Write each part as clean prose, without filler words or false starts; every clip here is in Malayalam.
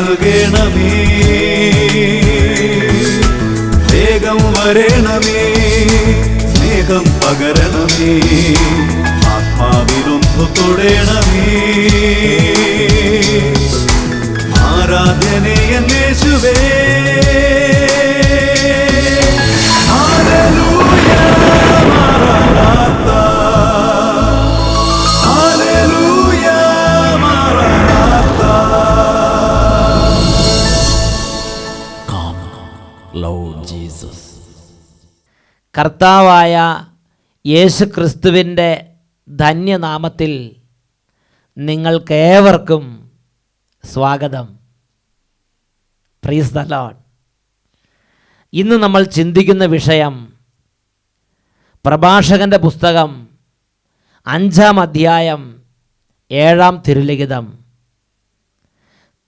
നൽകണമേ, വേഗം വരണമേ, സ്നേഹം പകരണമേ, ആത്മാവിലൊന്നു തൊടണമേ. ആരാധനയൻ യേശുവേ, ഹല്ലേലൂയ മാറാനാഥാ, ഹല്ലേലൂയ മാറാനാഥാ. Come, Lord Jesus. കർത്താവായ യേശു ക്രിസ്തുവിൻ്റെ ധന്യനാമത്തിൽ നിങ്ങൾക്കേവർക്കും സ്വാഗതം. Praise the Lord. ഇന്ന് നമ്മൾ ചിന്തിക്കുന്ന വിഷയം പ്രഭാഷകൻ്റെ പുസ്തകം 5-ാം അധ്യായം 7-ാം തിരുലിഖിതം.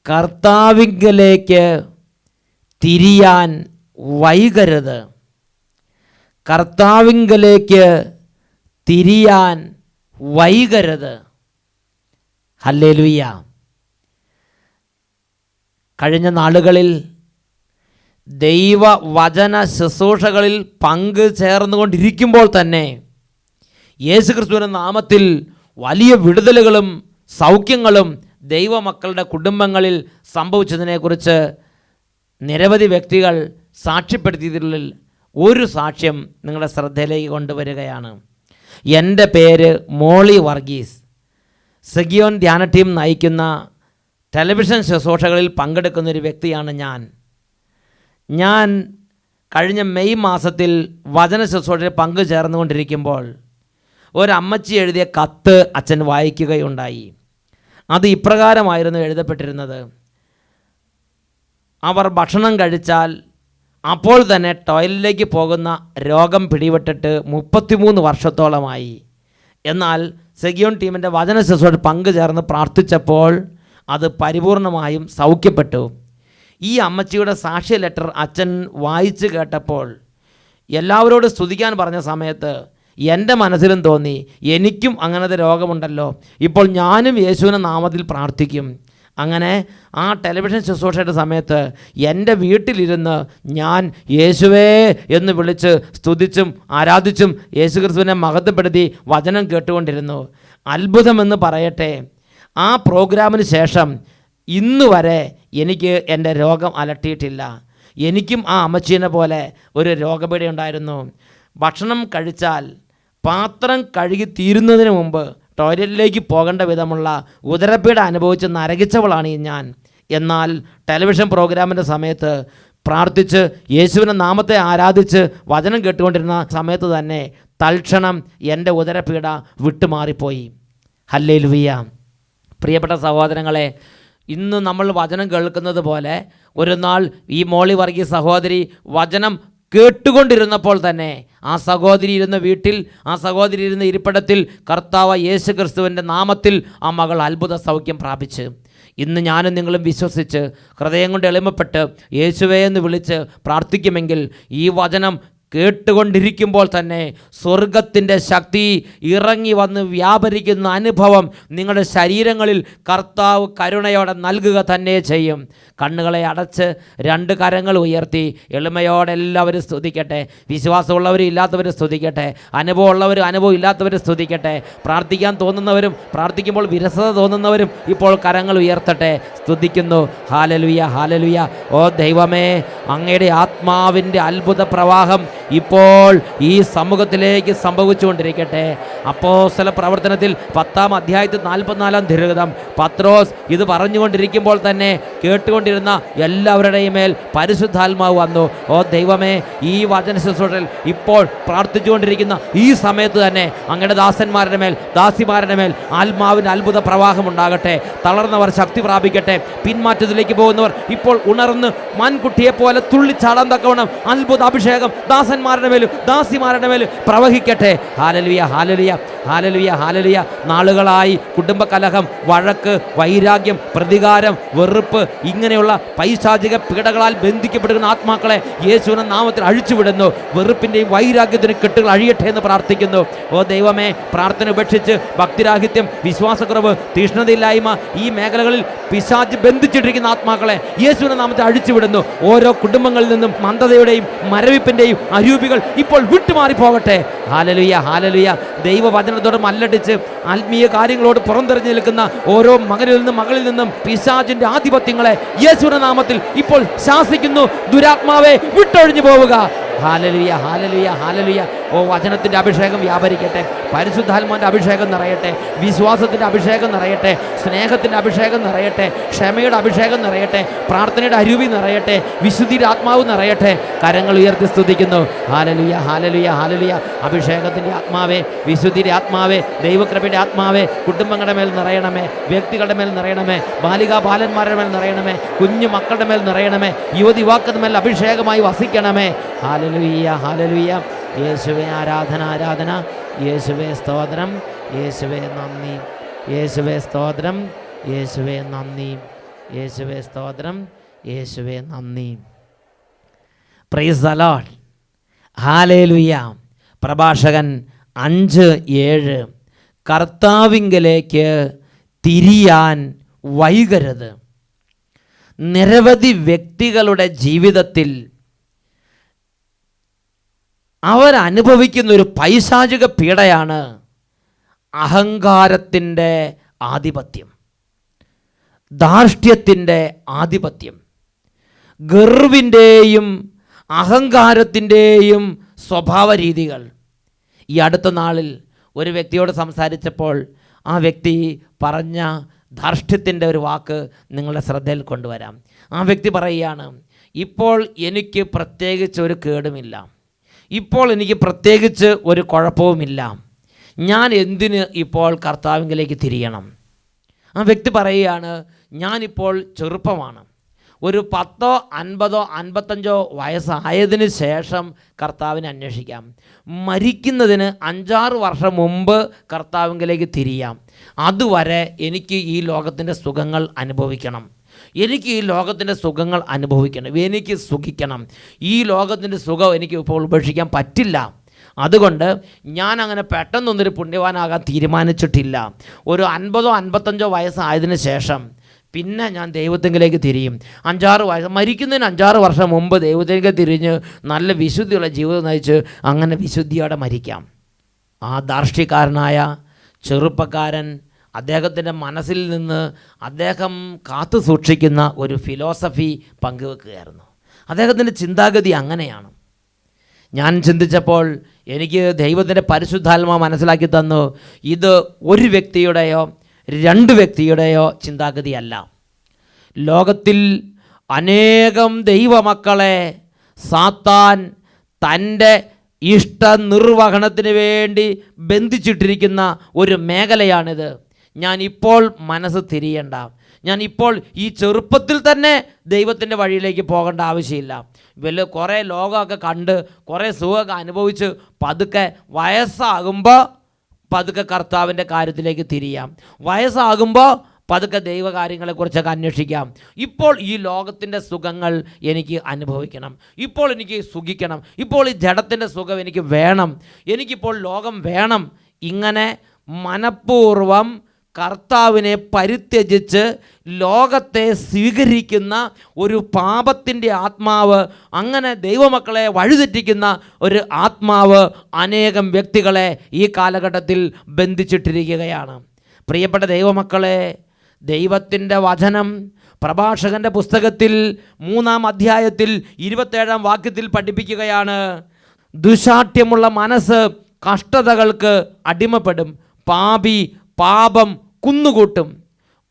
കർത്താവിങ്കലേക്ക് തിരിയാൻ വൈകരുത്. കർത്താവിങ്കലേക്ക് തിരിയാൻ വൈകരുത്. ഹല്ലേലൂയ. കഴിഞ്ഞ നാളുകളിൽ ദൈവവചന ശുശ്രൂഷകളിൽ പങ്കുചേർന്നുകൊണ്ടിരിക്കുമ്പോൾ തന്നെ യേശുക്രിസ്തുവിൻ്റെ നാമത്തിൽ വലിയ വിടുതലുകളും സൗഖ്യങ്ങളും ദൈവമക്കളുടെ കുടുംബങ്ങളിൽ സംഭവിച്ചതിനെക്കുറിച്ച് നിരവധി വ്യക്തികൾ സാക്ഷ്യപ്പെടുത്തിയതിൽ ഒരു സാക്ഷ്യം നിങ്ങളുടെ ശ്രദ്ധയിലേക്ക് കൊണ്ടുവരികയാണ്. എൻ്റെ പേര് മോളി വർഗീസ്. സെഗിയോൻ ധ്യാന ടീം നയിക്കുന്ന ടെലിവിഷൻ ശുശ്രൂഷകളിൽ പങ്കെടുക്കുന്നൊരു വ്യക്തിയാണ് ഞാൻ കഴിഞ്ഞ മെയ് മാസത്തിൽ വചന ശുശ്രൂഷയിൽ പങ്കുചേർന്നുകൊണ്ടിരിക്കുമ്പോൾ ഒരമ്മച്ചി എഴുതിയ കത്ത് അച്ഛൻ വായിക്കുകയുണ്ടായി. അത് ഇപ്രകാരമായിരുന്നു എഴുതപ്പെട്ടിരുന്നത്: അവർ ഭക്ഷണം കഴിച്ചാൽ അപ്പോൾ തന്നെ ടോയ്ലറ്റിലേക്ക് പോകുന്ന രോഗം പിടിപെട്ടിട്ട് 33 വർഷത്തോളമായി. എന്നാൽ സെഗിയോൺ ടീമിൻ്റെ വചന ശുശ്രൂഷയിൽ പങ്കുചേർന്ന് പ്രാർത്ഥിച്ചപ്പോൾ അത് പരിപൂർണമായും സൗഖ്യപ്പെട്ടു. ഈ അമ്മച്ചിയുടെ സാക്ഷ്യ ലെറ്റർ അച്ഛൻ വായിച്ച് കേട്ടപ്പോൾ എല്ലാവരോടും സ്തുതിക്കാൻ പറഞ്ഞ സമയത്ത് എൻ്റെ മനസ്സിലും തോന്നി, എനിക്കും അങ്ങനത്തെ രോഗമുണ്ടല്ലോ, ഇപ്പോൾ ഞാനും യേശുവിൻ്റെ നാമത്തിൽ പ്രാർത്ഥിക്കും. അങ്ങനെ ആ ടെലിവിഷൻ ശുശ്രൂഷയുടെ സമയത്ത് എൻ്റെ വീട്ടിലിരുന്ന് ഞാൻ യേശുവേ എന്ന് വിളിച്ച് സ്തുതിച്ചും ആരാധിച്ചും യേശു ക്രിസ്തുവിനെ മഹത്വപ്പെടുത്തി വചനം കേട്ടുകൊണ്ടിരുന്നു. അത്ഭുതമെന്ന് പറയട്ടെ, ആ പ്രോഗ്രാമിന് ശേഷം ഇന്ന് വരെ എനിക്ക് എൻ്റെ രോഗം അലട്ടിയിട്ടില്ല. എനിക്കും ആ അമ്മച്ചീനെ പോലെ ഒരു രോഗപീഠ ഉണ്ടായിരുന്നു. ഭക്ഷണം കഴിച്ചാൽ പാത്രം കഴുകി തീരുന്നതിന് മുമ്പ് ടോയ്ലറ്റിലേക്ക് പോകേണ്ട വിധമുള്ള ഉദരപ്പീഠ അനുഭവിച്ച് നരകിച്ചവളാണ് ഞാൻ. എന്നാൽ ടെലിവിഷൻ പ്രോഗ്രാമിൻ്റെ സമയത്ത് പ്രാർത്ഥിച്ച് യേശുവിൻ്റെ നാമത്തെ ആരാധിച്ച് വചനം കേട്ടുകൊണ്ടിരുന്ന സമയത്ത് തന്നെ തൽക്ഷണം എൻ്റെ ഉദരപ്പീഠ വിട്ടുമാറിപ്പോയി. ഹല്ലേലൂയ. പ്രിയപ്പെട്ട സഹോദരങ്ങളെ, ഇന്ന് നമ്മൾ വചനം കേൾക്കുന്നത് പോലെ ഒരു നാൾ ഈ മോളി വർഗീസ് സഹോദരി വചനം കേട്ടുകൊണ്ടിരുന്നപ്പോൾ തന്നെ ആ സഹോദരി ഇരുന്ന വീട്ടിൽ, ആ സഹോദരി ഇരുന്ന ഇരിപ്പിടത്തിൽ കർത്താവ് യേശു ക്രിസ്തുവിൻ്റെ നാമത്തിൽ ആ മകൾ അത്ഭുത സൗഖ്യം പ്രാപിച്ച്, ഇന്ന് ഞാനും നിങ്ങളും വിശ്വസിച്ച് ഹൃദയം കൊണ്ട് എളിമപ്പെട്ട് യേശുവേ എന്ന് വിളിച്ച് പ്രാർത്ഥിക്കുമെങ്കിൽ ഈ വചനം കേട്ടുകൊണ്ടിരിക്കുമ്പോൾ തന്നെ സ്വർഗത്തിൻ്റെ ശക്തി ഇറങ്ങി വന്ന് വ്യാപരിക്കുന്ന അനുഭവം നിങ്ങളുടെ ശരീരങ്ങളിൽ കർത്താവ് കരുണയോടെ നൽകുക തന്നെ ചെയ്യും. കണ്ണുകളെ അടച്ച് 2 കരങ്ങൾ ഉയർത്തി എളിമയോടെ എല്ലാവരും സ്തുതിക്കട്ടെ. വിശ്വാസമുള്ളവരും ഇല്ലാത്തവരും സ്തുതിക്കട്ടെ. അനുഭവമുള്ളവരും അനുഭവം ഇല്ലാത്തവരും സ്തുതിക്കട്ടെ. പ്രാർത്ഥിക്കാൻ തോന്നുന്നവരും പ്രാർത്ഥിക്കുമ്പോൾ വിരസത തോന്നുന്നവരും ഇപ്പോൾ കരങ്ങൾ ഉയർത്തട്ടെ. സ്തുതിക്കുന്നു. Hallelujah, hallelujah. ഓ ദൈവമേ, അങ്ങയുടെ ആത്മാവിൻ്റെ അത്ഭുത പ്രവാഹം ഇപ്പോൾ ഈ സമൂഹത്തിലേക്ക് സംഭവിച്ചുകൊണ്ടിരിക്കട്ടെ. അപ്പോസ്തല പ്രവർത്തനത്തിൽ 10-ാം അധ്യായത്തിൽ 44-ാം തിരുലിഖിതം പത്രോസ് ഇത് പറഞ്ഞുകൊണ്ടിരിക്കുമ്പോൾ തന്നെ കേട്ടുകൊണ്ടിരുന്ന എല്ലാവരുടെയും മേൽ പരിശുദ്ധാത്മാവ് വന്നു. ഓ ദൈവമേ, ഈ വചന ശുശ്രൂഷയിൽ ഇപ്പോൾ പ്രാർത്ഥിച്ചുകൊണ്ടിരിക്കുന്ന ഈ സമയത്ത് തന്നെ അങ്ങയുടെ ദാസന്മാരുടെ മേൽ ദാസിമാരുടെ മേൽ ആത്മാവിൻ്റെ അത്ഭുത പ്രവാഹം ഉണ്ടാകട്ടെ. തളർന്നവർ ശക്തി പ്രാപിക്കട്ടെ. പിന്മാറ്റത്തിലേക്ക് പോകുന്നവർ ഇപ്പോൾ ഉണർന്ന് മൺകുട്ടിയെപ്പോലെ തുള്ളിച്ചാടാൻ തക്കവണ്ണം അത്ഭുത അഭിഷേകം ദാസന്മാരുടെ മേലും ദാസിമാരുടെ മേലും പ്രവഹിക്കട്ടെ. ഹല്ലേലൂയ, ഹല്ലേലൂയ, ഹല്ലേലൂയ, ഹല്ലേലൂയ. നാളുകളായി കുടുംബ കലഹം, വഴക്ക്, വൈരാഗ്യം, പ്രതികാരം, വെറുപ്പ്, ഇങ്ങനെയുള്ള പൈശാചിക പീഡകളാൽ ബന്ധിക്കപ്പെടുന്ന ആത്മാക്കളെ യേശുവിന്റെ നാമത്തിൽ അഴിച്ചുവിടുന്നു. വെറുപ്പിൻ്റെയും വൈരാഗ്യത്തിനും കെട്ടുകൾ അഴിയട്ടെ എന്ന് പ്രാർത്ഥിക്കുന്നു. ഓ ദൈവമേ, പ്രാർത്ഥന ഉപേക്ഷിച്ച് ഭക്തിരാഹിത്യം, വിശ്വാസക്കുറവ്, തീഷ്ണതയില്ലായ്മ ഈ മേഖലകളിൽ പിശാച് ബന്ധിച്ചിട്ടിരിക്കുന്ന ആത്മാക്കളെ യേശുവിന്റെ നാമത്തിൽ അഴിച്ചുവിടുന്നു. ഓരോ കുടുംബങ്ങളിൽ നിന്നും മന്ദതയുടെയും മരവിപ്പിന്റെയും അരൂപികൾ ഇപ്പോൾ വിട്ടുമാറി പോകട്ടെ. Hallelujah, hallelujah. ദൈവവചനത്തോട് മല്ലടിച്ച് ആത്മീയ കാര്യങ്ങളോട് പുറംതെറിഞ്ഞു നിൽക്കുന്ന ഓരോ മകനിൽ നിന്നും മകളിൽ നിന്നും പിശാചിന്റെ ആധിപത്യങ്ങളെ യേശുവിന്റെ നാമത്തിൽ ഇപ്പോൾ ശാസിക്കുന്നു. ദുരാത്മാവെ വിട്ടൊഴിഞ്ഞു പോവുക. ഹല്ലേലൂയ, ഹല്ലേലൂയ, ഹല്ലേലൂയ. ഓ, വചനത്തിൻ്റെ അഭിഷേകം വ്യാപരിക്കട്ടെ, പരിശുദ്ധാത്മാവിൻ്റെ അഭിഷേകം നിറയട്ടെ, വിശ്വാസത്തിൻ്റെ അഭിഷേകം നിറയട്ടെ, സ്നേഹത്തിൻ്റെ അഭിഷേകം നിറയട്ടെ, ക്ഷമയുടെ അഭിഷേകം നിറയട്ടെ, പ്രാർത്ഥനയുടെ അരുവി നിറയട്ടെ, വിശുദ്ധിയുടെ ആത്മാവ് നിറയട്ടെ. കരങ്ങൾ ഉയർത്തി സ്തുതിക്കുന്നു. ഹല്ലേലൂയ, ഹല്ലേലൂയ, ഹല്ലേലൂയ. അഭിഷേകത്തിൻ്റെ ആത്മാവേ, വിശുദ്ധിയുടെ ആത്മാവേ, ദൈവകൃപയുടെ ആത്മാവേ, കുടുംബങ്ങളുടെ മേൽ നിറയണമേ, വ്യക്തികളുടെ മേൽ നിറയണമേ, ബാലികാ ബാലന്മാരുടെ മേൽ നിറയണമേ, കുഞ്ഞു മക്കളുടെ മേൽ നിറയണമേ, യുവതി യുവാക്കളുടെ മേൽ അഭിഷേകമായി വസിക്കണമേ. Hallelujah, hallelujah. യേശുവേ ആരാധന, ആരാധന. യേശുവേ സ്തോത്രം, യേശുവേ നന്ദി, യേശുവേ സ്തോത്രം, യേശുവേ നന്ദി, യേശുവേ സ്തോത്രം, യേശുവേ നന്ദി. Praise the Lord. ഹല്ലേലൂയ. പ്രഭാഷകൻ 5:7 കർത്താവിങ്കലേക്ക് തിരിയാൻ വൈകരുത്. നിരവധി വ്യക്തികളുടെ ജീവിതത്തിൽ അവരനുഭവിക്കുന്ന ഒരു പൈശാചിക പീഡയാണ് അഹങ്കാരത്തിൻ്റെ ആധിപത്യം, ധാർഷ്ട്യത്തിൻ്റെ ആധിപത്യം, ഗർവിൻ്റെയും അഹങ്കാരത്തിൻ്റെയും സ്വഭാവ രീതികൾ. ഈ അടുത്ത നാളിൽ ഒരു വ്യക്തിയോട് സംസാരിച്ചപ്പോൾ ആ വ്യക്തി പറഞ്ഞ ധാർഷ്ട്യത്തിൻ്റെ ഒരു വാക്ക് നിങ്ങളുടെ ശ്രദ്ധയിൽ കൊണ്ടുവരാം. ആ വ്യക്തി പറയുകയാണ്, ഇപ്പോൾ എനിക്ക് പ്രത്യേകിച്ച് ഒരു കേടുമില്ല, ഇപ്പോൾ എനിക്ക് പ്രത്യേകിച്ച് ഒരു കുഴപ്പവുമില്ല, ഞാൻ എന്തിന് ഇപ്പോൾ കർത്താവിലേക്ക് തിരിയണം? ആ വ്യക്തി പറയുകയാണ്, ഞാനിപ്പോൾ ചെറുപ്പമാണ്, ഒരു 10, 50, 55 വയസ്സായതിന് ശേഷം കർത്താവിനെ അന്വേഷിക്കാം, മരിക്കുന്നതിന് 5-6 വർഷം മുമ്പ് കർത്താവിലേക്ക് തിരിയാം, അതുവരെ എനിക്ക് ഈ ലോകത്തിൻ്റെ സുഖങ്ങൾ അനുഭവിക്കണം, എനിക്ക് ഈ ലോകത്തിൻ്റെ സുഖങ്ങൾ അനുഭവിക്കണം, എനിക്ക് സുഖിക്കണം, ഈ ലോകത്തിൻ്റെ സുഖം എനിക്ക് ഇപ്പോൾ ഉപേക്ഷിക്കാൻ പറ്റില്ല. അതുകൊണ്ട് ഞാൻ അങ്ങനെ പെട്ടെന്നൊന്നൊരു പുണ്യവാനാകാൻ തീരുമാനിച്ചിട്ടില്ല. ഒരു 50, 55 വയസ്സായതിന് ശേഷം പിന്നെ ഞാൻ ദൈവത്തിലേക്ക് തിരിയും. 5-6 വയസ്സ് മരിക്കുന്നതിന് 5-6 വർഷം മുമ്പ് ദൈവത്തിലേക്ക് തിരിഞ്ഞ് നല്ല വിശുദ്ധിയുള്ള ജീവിതം നയിച്ച് അങ്ങനെ വിശുദ്ധിയോടെ മരിക്കാം. ആ ധാർഷ്ട്യക്കാരനായ ചെറുപ്പക്കാരൻ അദ്ദേഹത്തിൻ്റെ മനസ്സിൽ നിന്ന് അദ്ദേഹം കാത്തു സൂക്ഷിക്കുന്ന ഒരു ഫിലോസഫി പങ്കുവെക്കുകയായിരുന്നു. അദ്ദേഹത്തിൻ്റെ ചിന്താഗതി അങ്ങനെയാണ്. ഞാൻ ചിന്തിച്ചപ്പോൾ എനിക്ക് ദൈവത്തിൻ്റെ പരിശുദ്ധാത്മാവ് മനസ്സിലാക്കി തന്നു, ഇത് ഒരു വ്യക്തിയുടെയോ 2 വ്യക്തിയുടെയോ ചിന്താഗതിയല്ല. ലോകത്തിൽ അനേകം ദൈവമക്കളെ സാത്താൻ തൻ്റെ ഇഷ്ടനിർവഹണത്തിന് വേണ്ടി ബന്ധിച്ചിട്ടിരിക്കുന്ന ഒരു മേഖലയാണിത്. ഞാനിപ്പോൾ മനസ്സ് തിരിയണ്ട, ഞാനിപ്പോൾ ഈ ചെറുപ്പത്തിൽ തന്നെ ദൈവത്തിൻ്റെ വഴിയിലേക്ക് പോകേണ്ട ആവശ്യമില്ല. കുറേ ലോകമൊക്കെ കണ്ട് കുറേ സുഖമൊക്കെ അനുഭവിച്ച് പതുക്കെ വയസ്സാകുമ്പോൾ പതുക്കെ കർത്താവിൻ്റെ കാര്യത്തിലേക്ക് തിരിയാം, വയസ്സാകുമ്പോൾ പതുക്കെ ദൈവകാര്യങ്ങളെക്കുറിച്ചൊക്കെ അന്വേഷിക്കാം. ഇപ്പോൾ ഈ ലോകത്തിൻ്റെ സുഖങ്ങൾ എനിക്ക് അനുഭവിക്കണം, ഇപ്പോൾ എനിക്ക് സുഖിക്കണം, ഇപ്പോൾ ഈ ജഡത്തിൻ്റെ സുഖം എനിക്ക് വേണം, എനിക്കിപ്പോൾ ലോകം വേണം. ഇങ്ങനെ മനഃപൂർവം കർത്താവിനെ പരിത്യജിച്ച് ലോകത്തെ സ്വീകരിക്കുന്ന ഒരു പാപത്തിൻ്റെ ആത്മാവ്, അങ്ങനെ ദൈവമക്കളെ വഴിതെറ്റിക്കുന്ന ഒരു ആത്മാവ് അനേകം വ്യക്തികളെ ഈ കാലഘട്ടത്തിൽ ബന്ധിച്ചിട്ടിരിക്കുകയാണ്. പ്രിയപ്പെട്ട ദൈവമക്കളെ, ദൈവത്തിൻ്റെ വചനം പ്രഭാഷകൻ്റെ പുസ്തകത്തിൽ 3-ാം അധ്യായത്തിൽ 27-ാം വാക്യത്തിൽ പഠിപ്പിക്കുകയാണ്, ദുശാഠ്യമുള്ള മനസ്സ് കഷ്ടതകൾക്ക് അടിമപ്പെടും, പാപി പാപം കുന്നുകൂട്ടും,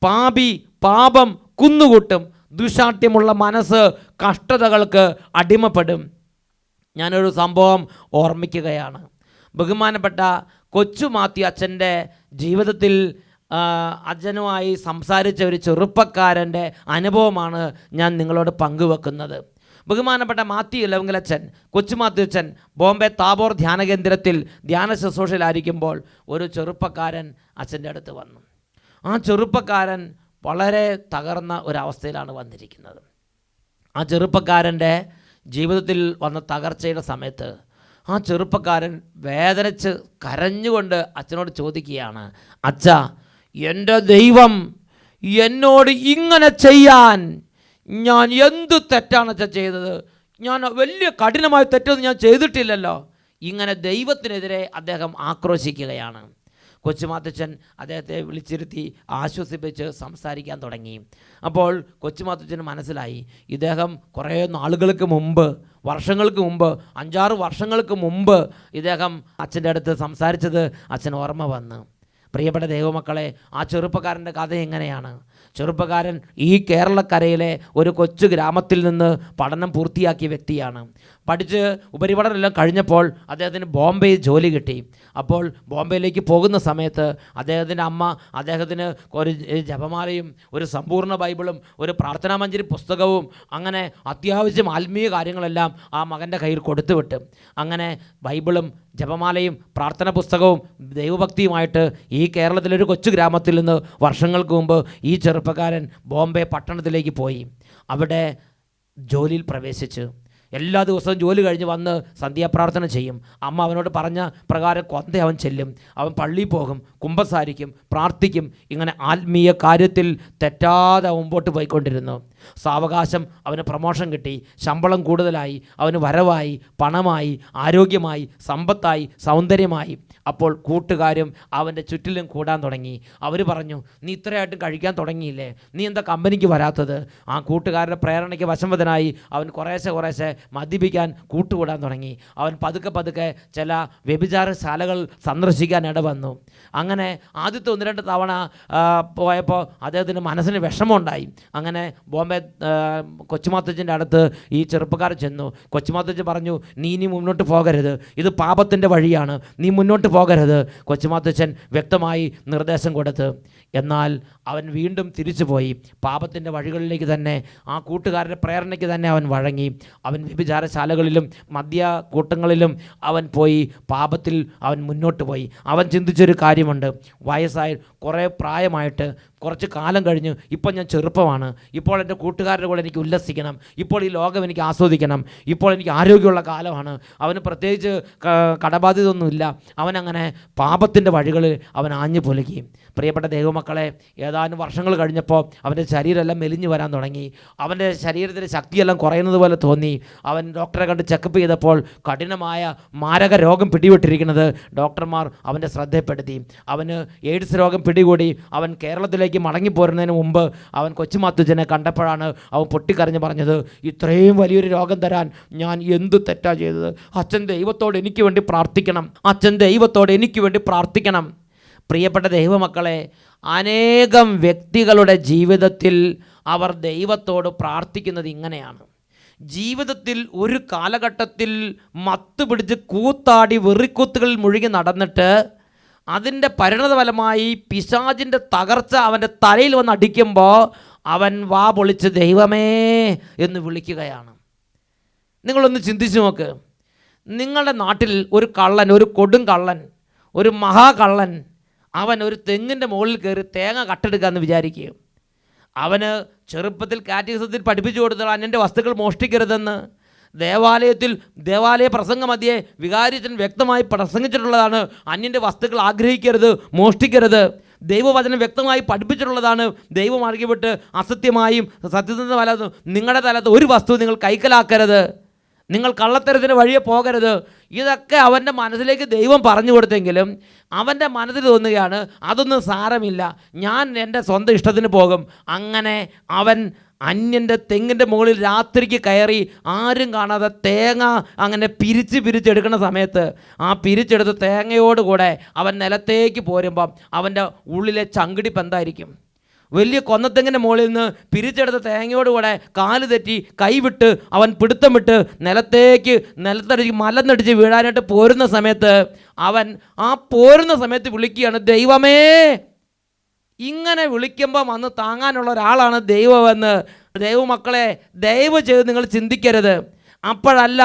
പാപി പാപം കുന്നുകൂട്ടും, ദുശാഠ്യമുള്ള മനസ്സ് കഷ്ടതകൾക്ക് അടിമപ്പെടും. ഞാനൊരു സംഭവം ഓർമ്മിക്കുകയാണ്. ബഹുമാനപ്പെട്ട കൊച്ചു മാത്യു അച്ഛൻ്റെ ജീവിതത്തിൽ അച്ഛനുമായി സംസാരിച്ച ഒരു ചെറുപ്പക്കാരൻ്റെ അനുഭവമാണ് ഞാൻ നിങ്ങളോട് പങ്കുവെക്കുന്നത്. ബഹുമാനപ്പെട്ട മാത്യു ഇലവങ്കലച്ഛൻ, കൊച്ചു മാത്യു അച്ഛൻ ബോംബെ താബോർ ധ്യാന കേന്ദ്രത്തിൽ ധ്യാന ശുശ്രൂഷയിലായിരിക്കുമ്പോൾ ഒരു ചെറുപ്പക്കാരൻ അച്ഛൻ്റെ അടുത്ത് വന്നു. ആ ചെറുപ്പക്കാരൻ വളരെ തകർന്ന ഒരവസ്ഥയിലാണ് വന്നിരിക്കുന്നത്. ആ ചെറുപ്പക്കാരൻ്റെ ജീവിതത്തിൽ വന്ന തകർച്ചയുടെ സമയത്ത് ആ ചെറുപ്പക്കാരൻ വേദനിച്ച് കരഞ്ഞുകൊണ്ട് അച്ഛനോട് ചോദിക്കുകയാണ്, അച്ഛാ, എൻ്റെ ദൈവം എന്നോട് ഇങ്ങനെ ചെയ്യാൻ ഞാൻ എന്ത് തെറ്റാണ് ചെയ്തത്? ഞാൻ വലിയ കഠിനമായ തെറ്റൊന്നും ഞാൻ ചെയ്തിട്ടില്ലല്ലോ. ഇങ്ങനെ ദൈവത്തിനെതിരെ അദ്ദേഹം ആക്രോശിക്കുകയാണ്. കൊച്ചുമാത്തച്ഛൻ അദ്ദേഹത്തെ വിളിച്ചിരുത്തി ആശ്വസിപ്പിച്ച് സംസാരിക്കാൻ തുടങ്ങി. അപ്പോൾ കൊച്ചുമാത്തച്ഛന് മനസ്സിലായി, ഇദ്ദേഹം കുറേ നാളുകൾക്ക് മുമ്പ്, വർഷങ്ങൾക്ക് മുമ്പ്, 5-6 വർഷങ്ങൾക്ക് മുമ്പ് ഇദ്ദേഹം അച്ഛൻ്റെ അടുത്ത് സംസാരിച്ചത് അച്ഛൻ ഓർമ്മ വന്നു. പ്രിയപ്പെട്ട ദൈവമക്കളെ, ആ ചെറുപ്പക്കാരൻ്റെ കഥ എങ്ങനെയാണ്? ചെറുപ്പക്കാരൻ ഈ കേരളക്കരയിലെ ഒരു കൊച്ചു ഗ്രാമത്തിൽ നിന്ന് പഠനം പൂർത്തിയാക്കിയ വ്യക്തിയാണ്. പഠിച്ച് ഉപരിപഠനമെല്ലാം കഴിഞ്ഞപ്പോൾ അദ്ദേഹത്തിന് ബോംബെയിൽ ജോലി കിട്ടി. അപ്പോൾ ബോംബെയിലേക്ക് പോകുന്ന സമയത്ത് അദ്ദേഹത്തിൻ്റെ അമ്മ അദ്ദേഹത്തിന് ഒരു ജപമാലയും ഒരു സമ്പൂർണ്ണ ബൈബിളും ഒരു പ്രാർത്ഥനാ മഞ്ജരി പുസ്തകവും അങ്ങനെ അത്യാവശ്യം ആത്മീയ കാര്യങ്ങളെല്ലാം ആ മകൻ്റെ കയ്യിൽ കൊടുത്തുവിട്ട്, അങ്ങനെ ബൈബിളും ജപമാലയും പ്രാർത്ഥന പുസ്തകവും ദൈവഭക്തിയുമായിട്ട് ഈ കേരളത്തിലൊരു കൊച്ചു ഗ്രാമത്തിൽ നിന്ന് വർഷങ്ങൾക്ക് മുമ്പ് ഈ ചെറുപ്പക്കാരൻ ബോംബെ പട്ടണത്തിലേക്ക് പോയി. അവിടെ ജോലിയിൽ പ്രവേശിച്ച് എല്ലാ ദിവസവും ജോലി കഴിഞ്ഞ് വന്ന് സന്ധ്യാപ്രാർത്ഥന ചെയ്യും. അമ്മ അവനോട് പറഞ്ഞ പ്രകാരം കൊന്ത അവൻ ചെല്ലും. അവൻ പള്ളിയിൽ പോകും, കുമ്പസാരിക്കും, പ്രാർത്ഥിക്കും. ഇങ്ങനെ ആത്മീയ കാര്യത്തിൽ തെറ്റാതെ മുമ്പോട്ട് പോയിക്കൊണ്ടിരുന്നു. സാവകാശം അവന് പ്രമോഷൻ കിട്ടി, ശമ്പളം കൂടുതലായി, അവന് വരവായി, പണമായി, ആരോഗ്യമായി, സമ്പത്തായി, സൗന്ദര്യമായി. അപ്പോൾ കൂട്ടുകാരും അവൻ്റെ ചുറ്റിലും കൂടാൻ തുടങ്ങി. അവർ പറഞ്ഞു, നീ ഇത്രയായിട്ടും കഴിക്കാൻ തുടങ്ങിയില്ലേ, നീ എന്താ കമ്പനിക്ക് വരാത്തത്? ആ കൂട്ടുകാരുടെ പ്രേരണയ്ക്ക് വശംവദനായി അവൻ കുറേശ്ശെ മദ്യപിക്കാൻ കൂട്ടുകൂടാൻ തുടങ്ങി. അവൻ പതുക്കെ ചില വ്യഭിചാരശാലകൾ സന്ദർശിക്കാൻ ഇടവന്നു. അങ്ങനെ ആദ്യത്തെ 1-2 തവണ പോയപ്പോൾ അദ്ദേഹത്തിന് മനസ്സിന് വിഷമമുണ്ടായി. അങ്ങനെ ബോംബെ കൊച്ചുമാത്തച്ഛൻ്റെ അടുത്ത് ഈ ചെറുപ്പക്കാരൻ ചെന്നു. കൊച്ചുമാത്തച്ഛൻ പറഞ്ഞു, നീ ഇനി മുന്നോട്ട് പോകരുത്, ഇത് പാപത്തിൻ്റെ വഴിയാണ്, നീ മുന്നോട്ട് പോകരുത്. കൊച്ചുമാത്തച്ഛൻ വ്യക്തമായി നിർദ്ദേശം കൊടുത്ത്. എന്നാൽ അവൻ വീണ്ടും തിരിച്ചുപോയി പാപത്തിൻ്റെ വഴികളിലേക്ക് തന്നെ, ആ കൂട്ടുകാരുടെ പ്രേരണയ്ക്ക് തന്നെ അവൻ വഴങ്ങി. അവൻ വ്യഭിചാരശാലകളിലും മദ്യക്കൂട്ടങ്ങളിലും അവൻ പോയി പാപത്തിൽ അവൻ മുന്നോട്ട് പോയി. അവൻ ചിന്തിച്ചൊരു കാര്യമുണ്ട്, വയസ്സായി കുറേ പ്രായമായിട്ട് കുറച്ച് കാലം കഴിഞ്ഞ് ഇപ്പോൾ ഞാൻ ചെറുപ്പമാണ്, ഇപ്പോൾ എൻ്റെ കൂട്ടുകാരുടെ കൂടെ എനിക്ക് ഉല്ലസിക്കണം, ഇപ്പോൾ ഈ ലോകം എനിക്ക് ആസ്വദിക്കണം, ഇപ്പോൾ എനിക്ക് ആരോഗ്യമുള്ള കാലമാണ്. അവന് പ്രത്യേകിച്ച് കടബാധ്യതയൊന്നുമില്ല. അവനങ്ങനെ പാപത്തിൻ്റെ വഴികളിൽ അവൻ ആഞ്ഞു പൊലുകി. പ്രിയപ്പെട്ട ദൈവമക്കളെ, ഏതാനും വർഷങ്ങൾ കഴിഞ്ഞപ്പോൾ അവൻ്റെ ശരീരമെല്ലാം മെലിഞ്ഞു വരാൻ തുടങ്ങി. അവൻ്റെ ശരീരത്തിൻ്റെ ശക്തിയെല്ലാം കുറയുന്നത് പോലെ തോന്നി. അവൻ ഡോക്ടറെ കണ്ട് ചെക്കപ്പ് ചെയ്തപ്പോൾ കഠിനമായ മാരക രോഗം പിടിപെട്ടിരിക്കുന്നത് ഡോക്ടർമാർ അവൻ്റെ ശ്രദ്ധയിൽപ്പെടുത്തി. അവന് എയ്ഡ്സ് രോഗം പിടികൂടി. അവൻ കേരളത്തിലേക്ക് മടങ്ങിപ്പോരുന്നതിന് മുമ്പ് അവൻ കൊച്ചുമാത്തച്ഛനെ കണ്ടപ്പോഴാണ് അവൻ പൊട്ടിക്കരഞ്ഞ് പറഞ്ഞത്, ഇത്രയും വലിയൊരു രോഗം തരാൻ ഞാൻ എന്ത് തെറ്റാ ചെയ്തത്? അച്ഛൻ ദൈവത്തോട് എനിക്ക് വേണ്ടി പ്രാർത്ഥിക്കണം, അച്ഛൻ ദൈവത്തോട് എനിക്ക് വേണ്ടി പ്രാർത്ഥിക്കണം. പ്രിയപ്പെട്ട ദൈവമക്കളെ, അനേകം വ്യക്തികളുടെ ജീവിതത്തിൽ അവർ ദൈവത്തോട് പ്രാർത്ഥിക്കുന്നത് ഇങ്ങനെയാണ്. ജീവിതത്തിൽ ഒരു കാലഘട്ടത്തിൽ മത്ത് പിടിച്ച് കൂത്താടി വെറിക്കൂത്തുകളിൽ മുഴുകി നടന്നിട്ട് അതിൻ്റെ പരിണതഫലമായി പിശാചിൻ്റെ തകർച്ച അവൻ്റെ തലയിൽ വന്ന് അടിക്കുമ്പോൾ അവൻ വാ പൊളിച്ച് ദൈവമേ എന്ന് വിളിക്കുകയാണ്. നിങ്ങളൊന്ന് ചിന്തിച്ചു നോക്ക്. നിങ്ങളുടെ നാട്ടിൽ ഒരു കള്ളൻ, ഒരു കൊടും കള്ളൻ, ഒരു മഹാകള്ളൻ, അവൻ ഒരു തെങ്ങിൻ്റെ മുകളിൽ കയറി തേങ്ങ കട്ടെടുക്കാമെന്ന് വിചാരിക്കുക. അവന് ചെറുപ്പത്തിൽ കാറ്റഗിസത്തിൽ പഠിപ്പിച്ചു കൊടുത്താൽ അന്യൻ്റെ വസ്തുക്കൾ മോഷ്ടിക്കരുതെന്ന്. ദേവാലയ പ്രസംഗ മധ്യേ വികാരിച്ചൻ വ്യക്തമായി പ്രസംഗിച്ചിട്ടുള്ളതാണ്, അന്യൻ്റെ വസ്തുക്കൾ ആഗ്രഹിക്കരുത്, മോഷ്ടിക്കരുത്. ദൈവവചനം വ്യക്തമായി പഠിപ്പിച്ചിട്ടുള്ളതാണ്, ദൈവമാർഗ്ഗം വിട്ട് അസത്യമായും സത്യസന്ധമല്ലാതെ നിങ്ങളുടെ തലത്ത് ഒരു വസ്തു നിങ്ങൾ കൈക്കലാക്കരുത്, നിങ്ങൾ കള്ളത്തരത്തിന് വഴിയെ പോകരുത്. ഇതൊക്കെ അവൻ്റെ മനസ്സിലേക്ക് ദൈവം പറഞ്ഞു കൊടുത്തെങ്കിലും അവൻ്റെ മനസ്സിൽ തോന്നുകയാണ്, അതൊന്നും സാരമില്ല, ഞാൻ എൻ്റെ സ്വന്തം ഇഷ്ടത്തിന് പോകും. അങ്ങനെ അവൻ അന്യൻ്റെ തെങ്ങിൻ്റെ മുകളിൽ രാത്രിക്ക് കയറി ആരും കാണാതെ തേങ്ങ അങ്ങനെ പിരിച്ചെടുക്കുന്ന സമയത്ത് ആ പിരിച്ചെടുത്ത തേങ്ങയോടുകൂടെ അവൻ നിലത്തേക്ക് പോരുമ്പം അവൻ്റെ ഉള്ളിലെ ചങ്കിടിപ്പ് എന്തായിരിക്കും? വലിയ കൊന്നത്തെങ്ങിൻ്റെ മുകളിൽ നിന്ന് പിരിച്ചെടുത്ത തേങ്ങയോടുകൂടെ കാല് തെറ്റി കൈവിട്ട് അവൻ പിടുത്തം വിട്ട് നിലത്തടിച്ച് മലന്നടിച്ച് വീഴാനായിട്ട് പോരുന്ന സമയത്ത് അവൻ ആ പോരുന്ന സമയത്ത് വിളിക്കുകയാണ്, ദൈവമേ. ഇങ്ങനെ വിളിക്കുമ്പം അന്ന് താങ്ങാനുള്ള ഒരാളാണ് ദൈവമെന്ന്. ദൈവമക്കളെ, ദയവ് ചെയ്ത് നിങ്ങൾ ചിന്തിക്കരുത്. അപ്പോഴല്ല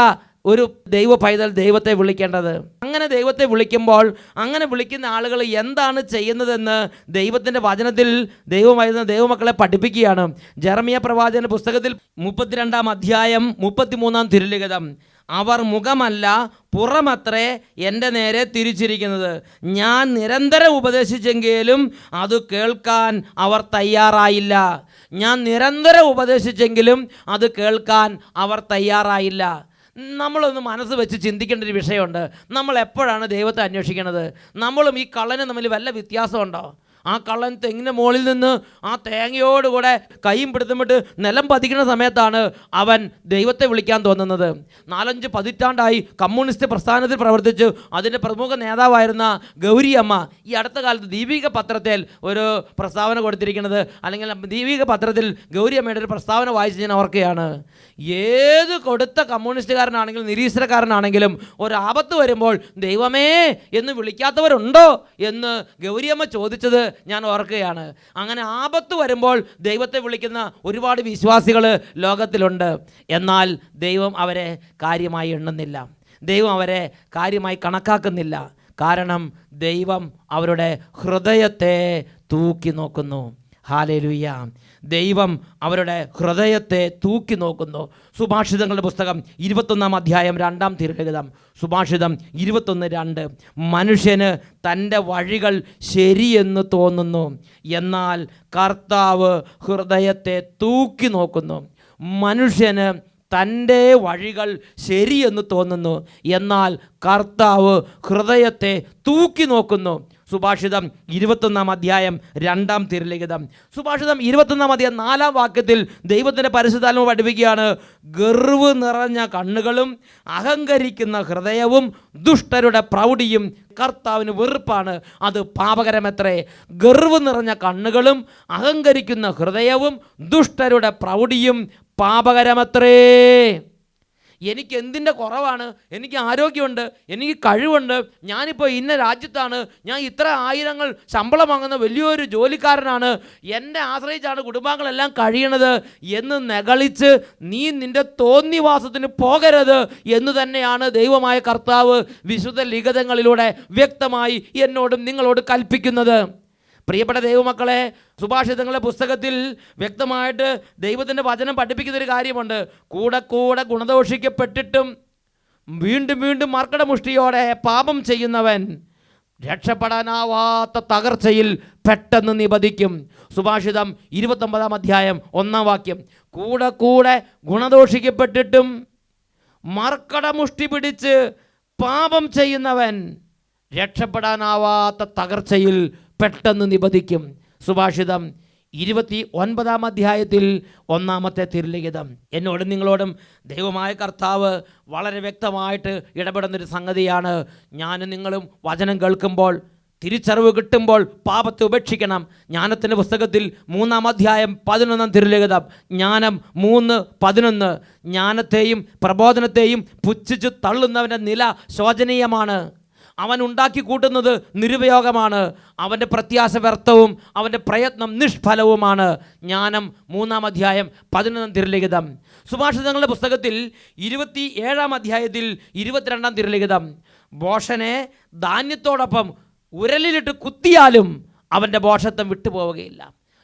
ഒരു ദൈവ പൈതൽ ദൈവത്തെ വിളിക്കേണ്ടത്. അങ്ങനെ ദൈവത്തെ വിളിക്കുമ്പോൾ അങ്ങനെ വിളിക്കുന്ന ആളുകൾ എന്താണ് ചെയ്യുന്നതെന്ന് ദൈവത്തിൻ്റെ വചനത്തിൽ ദൈവമക്കളെ പഠിപ്പിക്കുകയാണ്. ജെറമിയ പ്രവാചകന്റെ പുസ്തകത്തിൽ 32-ാം അധ്യായം 33-ാം തിരുലിഖിതം അവർ മുഖമല്ല പുറമത്രേ എൻ്റെ നേരെ തിരിച്ചിരിക്കുന്നത്. ഞാൻ നിരന്തരം ഉപദേശിച്ചെങ്കിലും അത് കേൾക്കാൻ അവർ തയ്യാറായില്ല. ഞാൻ നിരന്തരം ഉപദേശിച്ചെങ്കിലും അത് കേൾക്കാൻ അവർ തയ്യാറായില്ല. നമ്മളൊന്ന് മനസ്സ് വെച്ച് ചിന്തിക്കേണ്ട ഒരു വിഷയമുണ്ട്. നമ്മൾ എപ്പോഴാണ് ദൈവത്തെ അന്വേഷിക്കുന്നത്? നമ്മളും ഈ കള്ളനും തമ്മിൽ വല്ല വ്യത്യാസമുണ്ടോ? ആ കള്ളൻ തെങ്ങിൻ്റെ മുകളിൽ നിന്ന് ആ തേങ്ങയോടുകൂടെ കൈയും പിടുത്തമിട്ട് നിലം പതിക്കുന്ന സമയത്താണ് അവൻ ദൈവത്തെ വിളിക്കാൻ തോന്നുന്നത്. 4-5 പതിറ്റാണ്ടായി കമ്മ്യൂണിസ്റ്റ് പ്രസ്ഥാനത്തിൽ പ്രവർത്തിച്ചു അതിൻ്റെ പ്രമുഖ നേതാവായിരുന്ന ഗൗരിയമ്മ ഈ അടുത്ത കാലത്ത് ദീപിക പത്രത്തിൽ ഒരു പ്രസ്താവന കൊടുത്തിരിക്കുന്നത്, അല്ലെങ്കിൽ ദീപിക പത്രത്തിൽ ഗൗരിയമ്മയുടെ ഒരു പ്രസ്താവന വായിച്ച് ഞാൻ ഓർക്കുകയാണ്. ഏത് കൊടുത്ത കമ്മ്യൂണിസ്റ്റുകാരനാണെങ്കിലും നിരീശ്വരക്കാരനാണെങ്കിലും ഒരാപത്ത് വരുമ്പോൾ ദൈവമേ എന്ന് വിളിക്കാത്തവരുണ്ടോ എന്ന് ഗൗരിയമ്മ ചോദിച്ചത് ഞാൻ ഓർക്കുകയാണ്. അങ്ങനെ ആപത്ത് വരുമ്പോൾ ദൈവത്തെ വിളിക്കുന്ന ഒരുപാട് വിശ്വാസികൾ ലോകത്തിലുണ്ട്. എന്നാൽ ദൈവം അവരെ കാര്യമായി എണ്ണുന്നില്ല, ദൈവം അവരെ കാര്യമായി കണക്കാക്കുന്നില്ല. കാരണം ദൈവം അവരുടെ ഹൃദയത്തെ തൂക്കി നോക്കുന്നു. ഹല്ലേലൂയ! ദൈവം അവരുടെ ഹൃദയത്തെ തൂക്കി നോക്കുന്നു. സുഭാഷിതങ്ങളുടെ പുസ്തകം 21-ാം അധ്യായം 2-ാം തിരുലിഖിതം, സുഭാഷിതം 21:2. മനുഷ്യന് തൻ്റെ വഴികൾ ശരിയെന്ന് തോന്നുന്നു, എന്നാൽ കർത്താവ് ഹൃദയത്തെ തൂക്കി നോക്കുന്നു. മനുഷ്യന് തൻ്റെ വഴികൾ ശരിയെന്ന് തോന്നുന്നു, എന്നാൽ കർത്താവ് ഹൃദയത്തെ തൂക്കി നോക്കുന്നു. സുഭാഷിതം 21-ാം അധ്യായം 2-ാം തിരുലിഖിതം, സുഭാഷിതം 21-ാം അധ്യായം 4-ാം വാക്യത്തിൽ ദൈവത്തിൻ്റെ പരിശുദ്ധാത്മാവ് പഠിപ്പിക്കുകയാണ്, ഗർവ് നിറഞ്ഞ കണ്ണുകളും അഹങ്കരിക്കുന്ന ഹൃദയവും ദുഷ്ടരുടെ പ്രൗഢിയും കർത്താവിന് വെറുപ്പാണ്, അത് പാപകരമത്രേ. ഗർവ് നിറഞ്ഞ കണ്ണുകളും അഹങ്കരിക്കുന്ന ഹൃദയവും ദുഷ്ടരുടെ പ്രൗഢിയും പാപകരമത്രേ. എനിക്ക് എന്തിൻ്റെ കുറവാണ്? എനിക്ക് ആരോഗ്യമുണ്ട്, എനിക്ക് കഴിവുണ്ട്, ഞാനിപ്പോൾ ഇന്ന രാജ്യത്താണ്, ഞാൻ ഇത്ര ആയിരങ്ങൾ ശമ്പളം വാങ്ങുന്ന വലിയൊരു ജോലിക്കാരനാണ്, എന്നെ ആശ്രയിച്ചാണ് കുടുംബാംഗങ്ങളെല്ലാം കഴിയണത് എന്ന് നെകളിച്ച് നീ നിൻ്റെ തോന്നിവാസത്തിന് പോകരുത് എന്ന് തന്നെയാണ് ദൈവമായ കർത്താവ് വിശുദ്ധ ലിഖിതങ്ങളിലൂടെ വ്യക്തമായി എന്നോടും നിങ്ങളോട് കൽപ്പിക്കുന്നത്. പ്രിയപ്പെട്ട ദൈവമക്കളെ, സുഭാഷിതങ്ങളുടെ പുസ്തകത്തിൽ വ്യക്തമായിട്ട് ദൈവത്തിൻ്റെ വചനം പഠിപ്പിക്കുന്നൊരു കാര്യമുണ്ട്. കൂടെ കൂടെ ഗുണദോഷിക്കപ്പെട്ടിട്ടും വീണ്ടും വീണ്ടും മർക്കടമുഷ്ടിയോടെ പാപം ചെയ്യുന്നവൻ രക്ഷപ്പെടാനാവാത്ത തകർച്ചയിൽ പെട്ടെന്ന് നിബദിക്കും. സുഭാഷിതം 29-ാം അധ്യായം 1-ാം വാക്യം. കൂടെ കൂടെ ഗുണദോഷിക്കപ്പെട്ടിട്ടും മർക്കടമുഷ്ടി പിടിച്ച് പാപം ചെയ്യുന്നവൻ രക്ഷപ്പെടാനാവാത്ത തകർച്ചയിൽ പെട്ടെന്ന് നിബദിക്കും. സുഭാഷിതം 29-ാം അധ്യായത്തിൽ 1-ാമത്തെ തിരുലിഖിതം. എന്നോടും നിങ്ങളോടും ദൈവമായ കർത്താവ് വളരെ വ്യക്തമായിട്ട് ഇടപെടുന്നൊരു സംഗതിയാണ്. ഞാനും നിങ്ങളും വചനം കേൾക്കുമ്പോൾ, തിരിച്ചറിവ് കിട്ടുമ്പോൾ പാപത്തെ ഉപേക്ഷിക്കണം. ജ്ഞാനത്തിൻ്റെ പുസ്തകത്തിൽ 3-ാം അധ്യായം 11-ാം തിരുലിഖിതം, ജ്ഞാനം 3:11. ജ്ഞാനത്തെയും പ്രബോധനത്തെയും പുച്ഛിച്ച് തള്ളുന്നവൻ്റെ നില ശോചനീയമാണ്. അവൻ ഉണ്ടാക്കി കൂട്ടുന്നത് നിരുപയോഗമാണ്. അവൻ്റെ പ്രത്യാശ വ്യർത്ഥവും അവൻ്റെ പ്രയത്നം നിഷ്ഫലവുമാണ്. ജ്ഞാനം 3-ാം അധ്യായം 11-ാം തിരുലിഖിതം. സുഭാഷിതങ്ങളുടെ പുസ്തകത്തിൽ 27-ാം അധ്യായത്തിൽ 22-ാം തിരുലിഖിതം, ഭോഷനെ ധാന്യത്തോടൊപ്പം ഉരലിലിട്ട് കുത്തിയാലും അവൻ്റെ ഭോഷത്വം വിട്ടുപോവുകയില്ല.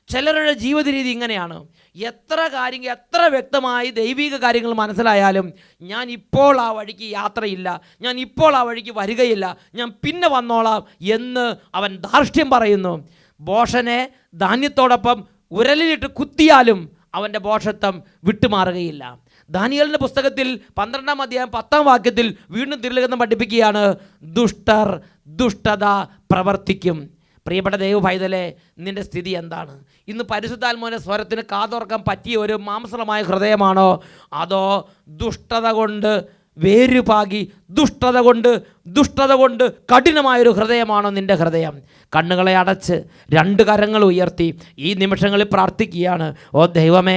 ചിലരുടെ ജീവിത രീതി ഇങ്ങനെയാണ്. എത്ര വ്യക്തമായി ദൈവിക കാര്യങ്ങൾ മനസ്സിലായാലും ഞാൻ ഇപ്പോൾ ആ വഴിക്ക് യാത്രയില്ല, ഞാൻ ഇപ്പോൾ ആ വഴിക്ക് വരികയില്ല, ഞാൻ പിന്നെ വന്നോളാം എന്ന് അവൻ ധാർഷ്ട്യം പറയുന്നു. ഭോഷനെ ധാന്യത്തോടൊപ്പം ഉരലിലിട്ട് കുത്തിയാലും അവൻ്റെ ഭോഷത്വം വിട്ടുമാറുകയില്ല. ദാനിയേലിൻ്റെ പുസ്തകത്തിൽ 12-ാം അധ്യായം 10-ാം വാക്യത്തിൽ വീണ്ടും തിരുലിഖിതം പഠിപ്പിക്കുകയാണ്, ദുഷ്ടർ ദുഷ്ടത പ്രവർത്തിക്കും. പ്രിയപ്പെട്ട ദൈവ പൈതലേ, നിൻ്റെ സ്ഥിതി എന്താണ്? ഇന്ന് പരിശുദ്ധാത്മാവിൻ്റെ സ്വരത്തിന് കാതോർക്കാൻ പറ്റിയ ഒരു മാംസളമായ ഹൃദയമാണോ, അതോ ദുഷ്ടത കൊണ്ട് വേരുപാകി ദുഷ്ടത കൊണ്ട് കഠിനമായൊരു ഹൃദയമാണോ നിൻ്റെ ഹൃദയം? കണ്ണുകളെ അടച്ച് 2 കരങ്ങൾ ഉയർത്തി ഈ നിമിഷങ്ങളിൽ പ്രാർത്ഥിക്കുകയാണ്. ഓ ദൈവമേ,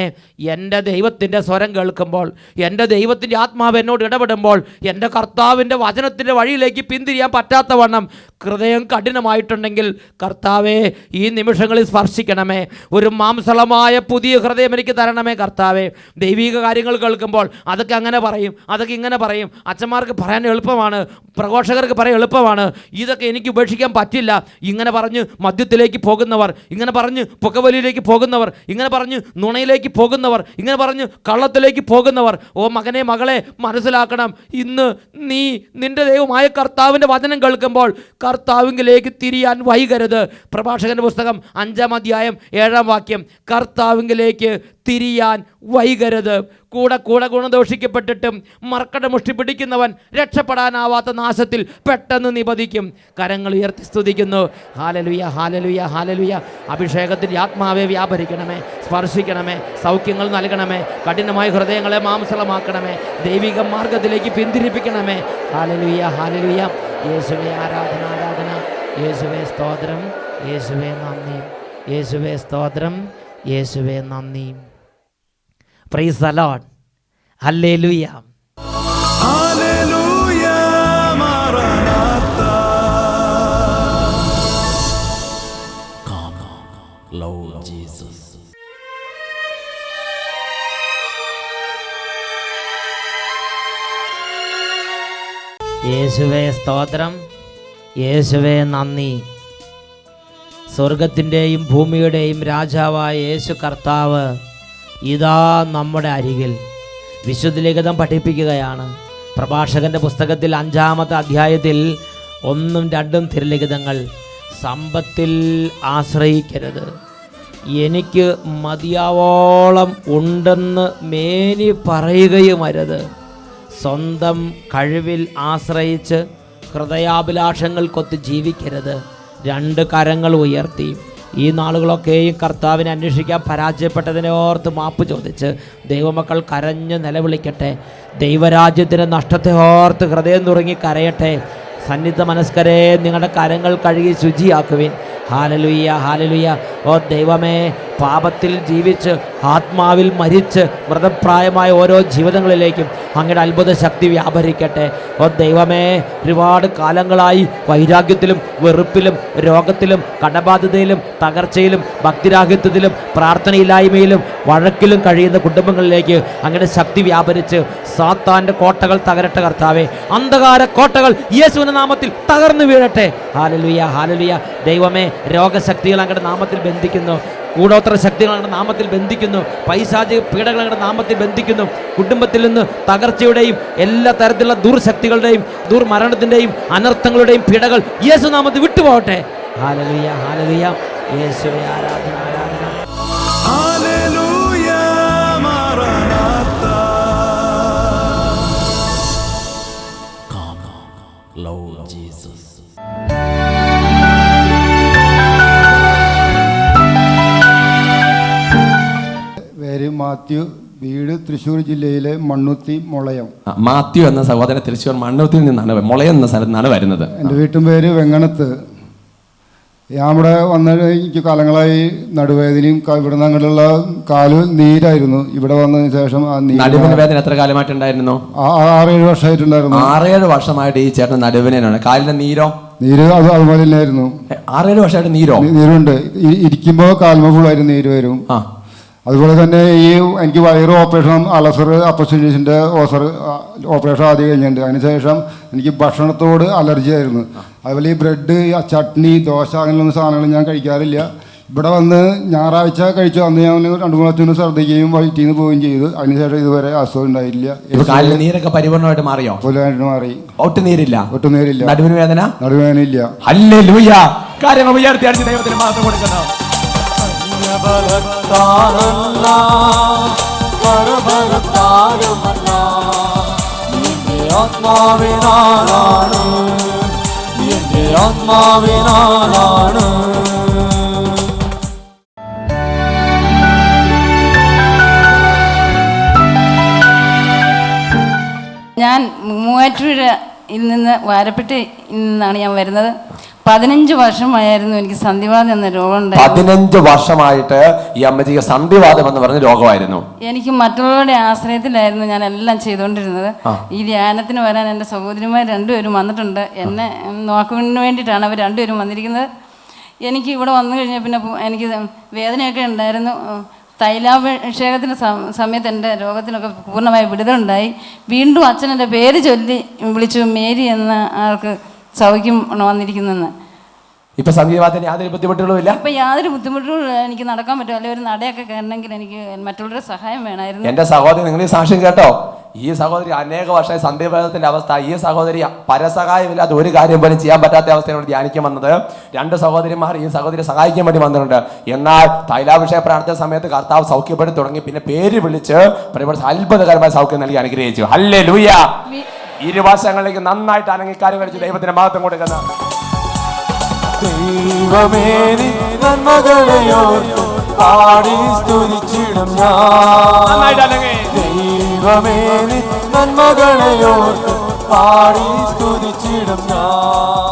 എൻ്റെ ദൈവത്തിൻ്റെ സ്വരം കേൾക്കുമ്പോൾ, എൻ്റെ ദൈവത്തിൻ്റെ ആത്മാവ് എന്നോട് ഇടപെടുമ്പോൾ, എൻ്റെ കർത്താവിൻ്റെ വചനത്തിൻ്റെ വഴിയിലേക്ക് പിന്തിരിയാൻ പറ്റാത്ത വണ്ണം ഹൃദയം കഠിനമായിട്ടുണ്ടെങ്കിൽ കർത്താവേ ഈ നിമിഷങ്ങളിൽ സ്പർശിക്കണമേ. ഒരു മാംസളമായ പുതിയ ഹൃദയം എനിക്ക് തരണമേ കർത്താവേ. ദൈവിക കാര്യങ്ങൾ കേൾക്കുമ്പോൾ അതൊക്കെ അങ്ങനെ പറയും, അതൊക്കെ ഇങ്ങനെ പറയും, അച്ഛന്മാർക്ക് പറയാൻ പറയാൻ എളുപ്പമാണ്, പ്രഘോഷകർക്ക് പറയാൻ എളുപ്പമാണ്. ഇതൊക്കെ എനിക്ക് ഉപേക്ഷിക്കാൻ പറ്റില്ല. ഇങ്ങനെ പറഞ്ഞ് മദ്യത്തിലേക്ക് പോകുന്നവർ, ഇങ്ങനെ പറഞ്ഞ് പുകവലിയിലേക്ക് പോകുന്നവർ, ഇങ്ങനെ പറഞ്ഞ് നുണയിലേക്ക് പോകുന്നവർ, ഇങ്ങനെ പറഞ്ഞ് കള്ളത്തിലേക്ക് പോകുന്നവർ, ഓ മകനെ മകളെ മനസ്സിലാക്കണം. ഇന്ന് നീ നിൻ്റെ ദൈവമായ കർത്താവിൻ്റെ വചനം കേൾക്കുമ്പോൾ കർത്താവിങ്കിലേക്ക് തിരിയാൻ വൈകരുത്. പ്രഭാഷകൻ്റെ പുസ്തകം 5-ാം അധ്യായം 7-ാം വാക്യം, കർത്താവിങ്കിലേക്ക് തിരിയാൻ വൈകരുത്. കൂടെ ഗുണദോഷിക്കപ്പെട്ടിട്ടും മർക്കട മുഷ്ടി പിടിക്കുന്നവൻ രക്ഷപ്പെടാനാവാത്ത നാശത്തിൽ പെട്ടെന്ന് നിപതിക്കും. കരങ്ങൾ ഉയർത്തി സ്തുതിക്കുന്നു. ഹാലലുയ, ഹാലലുയ, ഹാലലുയ. അഭിഷേകത്തിൻ്റെ ആത്മാവെ വ്യാപരിക്കണമേ, സ്പർശിക്കണമേ, സൗഖ്യങ്ങൾ നൽകണമേ, കഠിനമായ ഹൃദയങ്ങളെ മാംസളമാക്കണമേ, ദൈവിക മാർഗത്തിലേക്ക് പിന്തിരിപ്പിക്കണമേ. ഹാലലുയ, ഹാലലുയ. യേശുവേ ആരാധന, ആരാധന. യേശുവേ സ്തോത്രം, യേശുവേ നന്ദി, യേശുവേ സ്തോത്രം, യേശുവേ നന്ദി. Praise the Lord. ഹല്ലേലൂയ. ഹല്ലേലൂയ, മാറാനാത്ത. Come, Lord Jesus. യേശുവേ സ്തോത്രം, യേശുവേ നന്ദി. സ്വർഗത്തിൻ്റെയും ഭൂമിയുടെയും രാജാവായ യേശു കർത്താവ് ഇതാ നമ്മുടെ അരികിൽ വിശുദ്ധ ലിഖിതം പഠിപ്പിക്കുകയാണ്. പ്രഭാഷകൻ്റെ പുസ്തകത്തിൽ 5-ാമത്തെ അധ്യായത്തിൽ 1-ഉം 2-ഉം തിരുലിഖിതങ്ങൾ. സമ്പത്തിൽ ആശ്രയിക്കരുത്, എനിക്ക് മതിയാവോളം ഉണ്ടെന്ന് മേനി പറയുകയുമരുത്. സ്വന്തം കഴിവിൽ ആശ്രയിച്ച് ഹൃദയാഭിലാഷങ്ങൾക്കൊത്ത് ജീവിക്കരുത്. 2 കരങ്ങൾ ഉയർത്തി ഈ നാളുകളൊക്കെയും കർത്താവിനെ അന്വേഷിക്കാൻ പരാജയപ്പെട്ടതിനെ ഓർത്ത് മാപ്പ് ചോദിച്ച് ദൈവമക്കൾ കരഞ്ഞ് നിലവിളിക്കട്ടെ. ദൈവരാജ്യത്തിൻ്റെ നഷ്ടത്തെ ഓർത്ത് ഹൃദയം നുറുങ്ങി കരയട്ടെ. സന്നിധ മനസ്കരെ, നിങ്ങളുടെ കരങ്ങൾ കഴുകി ശുചിയാക്കുവിൻ. ഹാലലുയ്യ, ഹാലലുയ്യ. ഓ ദൈവമേ, പാപത്തിൽ ജീവിച്ച് ആത്മാവിൽ മരിച്ച് മൃതപ്രായമായ ഓരോ ജീവിതങ്ങളിലേക്കും അങ്ങയുടെ അത്ഭുത ശക്തി വ്യാപരിക്കട്ടെ. ഓ ദൈവമേ, ഒരുപാട് കാലങ്ങളായി വൈരാഗ്യത്തിലും വെറുപ്പിലും രോഗത്തിലും കടബാധിതയിലും തകർച്ചയിലും ഭക്തിരാഹിത്യത്തിലും പ്രാർത്ഥനയില്ലായ്മയിലും വഴക്കിലും കഴിയുന്ന കുടുംബങ്ങളിലേക്ക് അങ്ങയുടെ ശക്തി വ്യാപരിച്ച് സാത്താൻ്റെ കോട്ടകൾ തകരട്ടെ കർത്താവേ. അന്ധകാര കോട്ടകൾ യേശുവിൻ്റെ നാമത്തിൽ തകർന്നു വീഴട്ടെ. ഹാലലുയ്യ, ഹാലലുയ്യ. ദൈവമേ, രോഗശക്തികൾ അങ്ങയുടെ നാമത്തിൽ ബന്ധിക്കുന്നു, കൂടോത്ര ശക്തികൾ അങ്ങയുടെ നാമത്തിൽ ബന്ധിക്കുന്നു, പൈശാചിക പീഡകൾ അങ്ങയുടെ നാമത്തിൽ ബന്ധിക്കുന്നു. കുടുംബത്തിൽ നിന്ന് തകർച്ചയുടെയും എല്ലാ തരത്തിലുള്ള ദുർശക്തികളുടെയും ദുർമരണത്തിൻ്റെയും അനർത്ഥങ്ങളുടെയും പീഡകൾ യേശുനാമത്തിൽ വിട്ടുപോകട്ടെ. Hallelujah, hallelujah. യേശുവേ ആരാധന, ആരാധന. ഹല്ലേലൂയ, മാറാനാത്ത. Come, Lord Jesus. പേര് മാത്യു, വീട് തൃശ്ശൂർ ജില്ലയിലെ മണ്ണുത്തി മുളയം. മാത്യു എന്ന സഹോദരൻ തൃശ്ശൂർ മണ്ണൂത്തിൽ നിന്നാണ്, മുളയം എന്ന സ്ഥലത്ത് നിന്നാണ് വരുന്നത്. എൻ്റെ വീട്ടും പേര് വെങ്ങണത്ത്. ഞാൻ ഇവിടെ വന്ന എനിക്ക് കാലങ്ങളായി നടുവേദനയും ഇവിടെ നിന്ന് അങ്ങോട്ടുള്ള കാല് നീരായിരുന്നു. ഇവിടെ വന്നതിന് ശേഷം നടുവിന് വേദന എത്ര കാലമായിട്ടുണ്ടായിരുന്നു? 6-7 വർഷമായിട്ടുണ്ടായിരുന്നു. 6-7 വർഷമായിട്ട് ഈ ചേട്ടൻ നടുവിനാണ്. കാലിന്റെ നീരോ? നീര് അതുപോലെ തന്നെയായിരുന്നു. 6-7 വർഷമായിട്ട് നീരുണ്ട്. ഇരിക്കുമ്പോൾ കാൽമ ഫുള്ളായിരുന്നു നീര് വരും. അതുപോലെ തന്നെ ഈ എനിക്ക് വയറ് ഓപ്പറേഷൻ, അലസർ അപ്പൻഡിക്സിൻ്റെ ഓപ്പറേഷൻ ആദ്യം കഴിഞ്ഞിട്ടുണ്ട്. അതിനുശേഷം എനിക്ക് ഭക്ഷണത്തോട് അലർജി ആയിരുന്നു. അതുപോലെ ഈ ബ്രെഡ്, ചട്നി, ദോശ അങ്ങനെയുള്ള സാധനങ്ങൾ ഞാൻ കഴിക്കാറില്ല. ഇവിടെ വന്ന് ഞായറാഴ്ച കഴിച്ചു. അന്ന് ഞാൻ 2-3 ദിവസം ഛർദ്ദിക്കുകയും വയറ്റിൽ നിന്ന് പോവുകയും ചെയ്തു. അതിനുശേഷം ഇതുവരെ അസുഖം ഉണ്ടായില്ല. നീരൊക്കെ പരിപൂർണമായിട്ട് മാറിയോ? പൂർണ്ണമായിട്ട് മാറി. ഒട്ടും നീരില്ല. നടുവിന് വേദന ഇല്ല. ഹല്ലേലൂയ. കാര്യങ്ങൾ ഉയർത്തി അടിച്ച് ദൈവത്തിന് മാത്രം കൊടുക്കണം. ഞാൻ മൂവാറ്റുപുഴയിൽ നിന്ന് വാരപ്പെട്ടിൽ നിന്നാണ് ഞാൻ വരുന്നത്. 15 വർഷമായിരുന്നു എനിക്ക് സന്ധിവാതം എന്ന രോഗം. 15 വർഷമായിട്ട് ഈ അമ്മച്ചിക്ക് സന്ധിവാതം എന്ന് പറഞ്ഞ രോഗമായിരുന്നു. എനിക്ക് മറ്റുള്ളവരുടെ ആശ്രയത്തിലായിരുന്നു ഞാൻ എല്ലാം ചെയ്തുകൊണ്ടിരുന്നത്. ഈ ധ്യാനത്തിന് വരാൻ എൻ്റെ സഹോദരിമാർ 2 പേരും വന്നിട്ടുണ്ട്. എന്നെ നോക്കുന്നതിന് വേണ്ടിയിട്ടാണ് അവർ 2 പേരും വന്നിരിക്കുന്നത്. എനിക്ക് ഇവിടെ വന്നു കഴിഞ്ഞാൽ പിന്നെ എനിക്ക് വേദനയൊക്കെ ഉണ്ടായിരുന്നു. തൈലാഭിഷേകത്തിന് സമയത്ത് എൻ്റെ രോഗത്തിനൊക്കെ പൂർണ്ണമായി വിടുതലുണ്ടായി. വീണ്ടും അച്ഛനെൻ്റെ പേര് ചൊല്ലി വിളിച്ചു, മേരി എന്ന ആൾക്ക് സൗഖ്യം വന്നിരിക്കുന്നെന്ന്. ഇപ്പൊ സന്ധ്യവാദത്തിന് യാതൊരു ബുദ്ധിമുട്ടുകളും ഇല്ല. ഇപ്പൊ യാതൊരു ബുദ്ധിമുട്ടുകളും എനിക്ക് നടക്കാൻ പറ്റും. അല്ലെങ്കിൽ ഒരു നടയൊക്കെ കയറണമെങ്കിൽ എനിക്ക് മറ്റുള്ളവരുടെ സഹായം വേണമായിരുന്നു. എന്റെ സഹോദരി, നിങ്ങൾ ഈ സാക്ഷ്യം കേട്ടോ. ഈ സഹോദരി അനേക വർഷമായി സന്ധ്യാവേദത്തിന്റെ അവസ്ഥ. ഈ സഹോദരി പരസഹായമില്ലാതെ ഒരു കാര്യം പോലും ചെയ്യാൻ പറ്റാത്ത അവസ്ഥയോട് ധ്യാനിക്കാൻ വന്നത്. 2 സഹോദരിമാർ ഈ സഹോദരിയെ സഹായിക്കാൻ വേണ്ടി വന്നിട്ടുണ്ട്. എന്നാൽ തൈലാഭിഷേക പ്രാർത്ഥന സമയത്ത് കർത്താവ് സൗഖ്യപ്പെടുത്തി തുടങ്ങി. പിന്നെ പേര് വിളിച്ച് അത്ഭുതകരമായ സൗഖ്യം നൽകി അനുഗ്രഹിച്ചു. ഹല്ലേലൂയ. ഇരുവശങ്ങളിലേക്ക് നന്നായിട്ട് അനങ്ങിക്കാര്യം കഴിച്ച് ദൈവത്തിന് മഹത്വം കൊടുക്കുന്ന ദൈവമേ നിൻ നന്മകളെയോർത്തു പാടി സ്തുതിച്ചിടും ഞാൻ. ദൈവമേ നിൻ നന്മകളെയോർത്തു പാടി സ്തുതിച്ചിടും ഞാൻ.